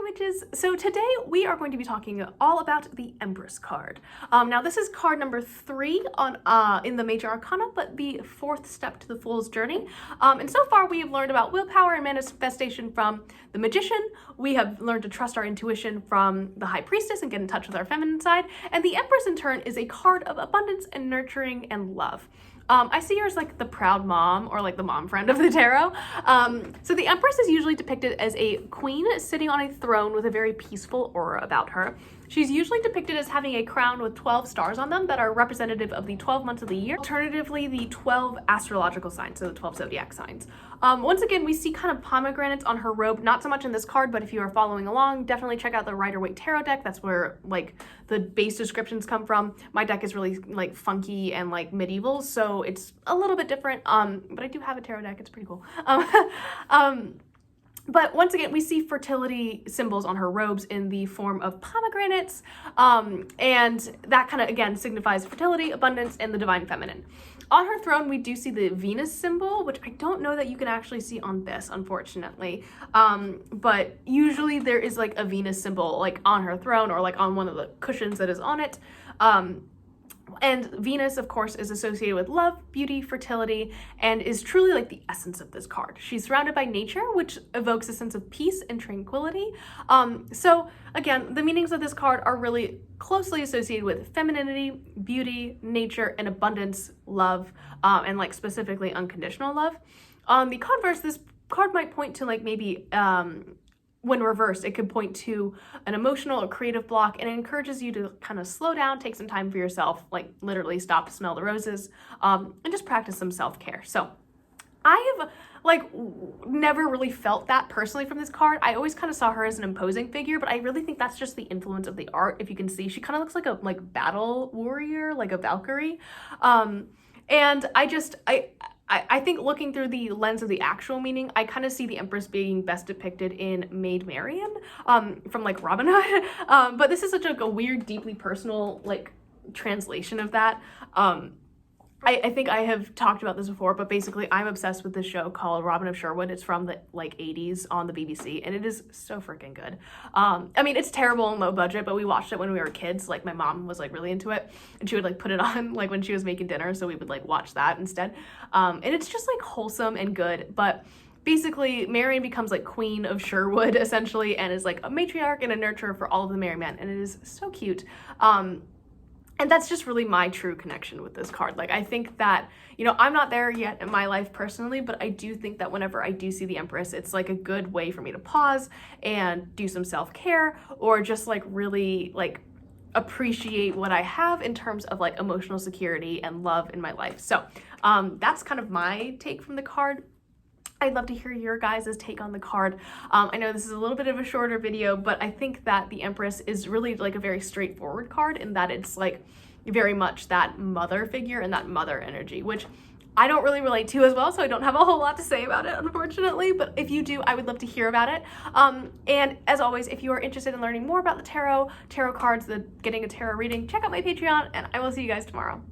witches! So today we are going to be talking all about the Empress card. Now this is card number 3 on in the Major Arcana, but the 4th step to the Fool's Journey. And so far we have learned about willpower and manifestation from the Magician. We have learned to trust our intuition from the High Priestess and get in touch with our feminine side. And the Empress in turn is a card of abundance and nurturing and love. I see her as like the proud mom or like the mom friend of the tarot. So the Empress is usually depicted as a queen sitting on a throne with a very peaceful aura about her. She's usually depicted as having a crown with 12 stars on them that are representative of the 12 months of the year, alternatively the 12 astrological signs, so the 12 zodiac signs. Once again, we see kind of pomegranates on her robe, not so much in this card, but if you are following along, definitely check out the Rider-Waite Tarot deck. That's where like the base descriptions come from. My deck is really like funky and like medieval, so it's a little bit different, but I do have a tarot deck. It's pretty cool. But once again, we see fertility symbols on her robes in the form of pomegranates, and that kind of, again, signifies fertility, abundance, and the divine feminine. On her throne, we do see the Venus symbol, which I don't know that you can actually see on this, unfortunately. But usually there is like a Venus symbol like on her throne or like on one of the cushions that is on it. And Venus, of course, is associated with love, beauty, fertility, and is truly like the essence of this card. She's surrounded by nature, which evokes a sense of peace and tranquility. So again, the meanings of this card are really closely associated with femininity, beauty, nature, and abundance, love, and like specifically unconditional love. On the converse, this card might point to like maybe when reversed, it could point to an emotional or creative block, and it encourages you to kind of slow down, take some time for yourself, like literally stop, smell the roses, and just practice some self-care. So I have like never really felt that personally from this card. I always kind of saw her as an imposing figure, but I really think that's just the influence of the art. If you can see, she kind of looks like a battle warrior, like a Valkyrie. And I think looking through the lens of the actual meaning, I kind of see the Empress being best depicted in Maid Marian from like Robin Hood. But this is such a weird, deeply personal like translation of that. I think I have talked about this before, but basically I'm obsessed with this show called Robin of Sherwood. It's from the like 80s on the BBC, and it is so freaking good. I mean, it's terrible and low budget, but we watched it when we were kids. Like my mom was like really into it, and she would like put it on like when she was making dinner, so we would like watch that instead. And it's just like wholesome and good, but basically Marian becomes like queen of Sherwood essentially, and is like a matriarch and a nurturer for all of the merry men, and it is so cute. And that's just really my true connection with this card. Like, I think that, you know, I'm not there yet in my life personally, but I do think that whenever I do see the Empress, it's like a good way for me to pause and do some self-care, or just like really like appreciate what I have in terms of like emotional security and love in my life. So that's kind of my take from the card. I'd love to hear your guys' take on the card. I know this is a little bit of a shorter video, but I think that the Empress is really like a very straightforward card in that it's like very much that mother figure and that mother energy, which I don't really relate to as well, so I don't have a whole lot to say about it, unfortunately, but if you do, I would love to hear about it. And as always, if you are interested in learning more about the tarot cards, getting a tarot reading, check out my Patreon, and I will see you guys tomorrow.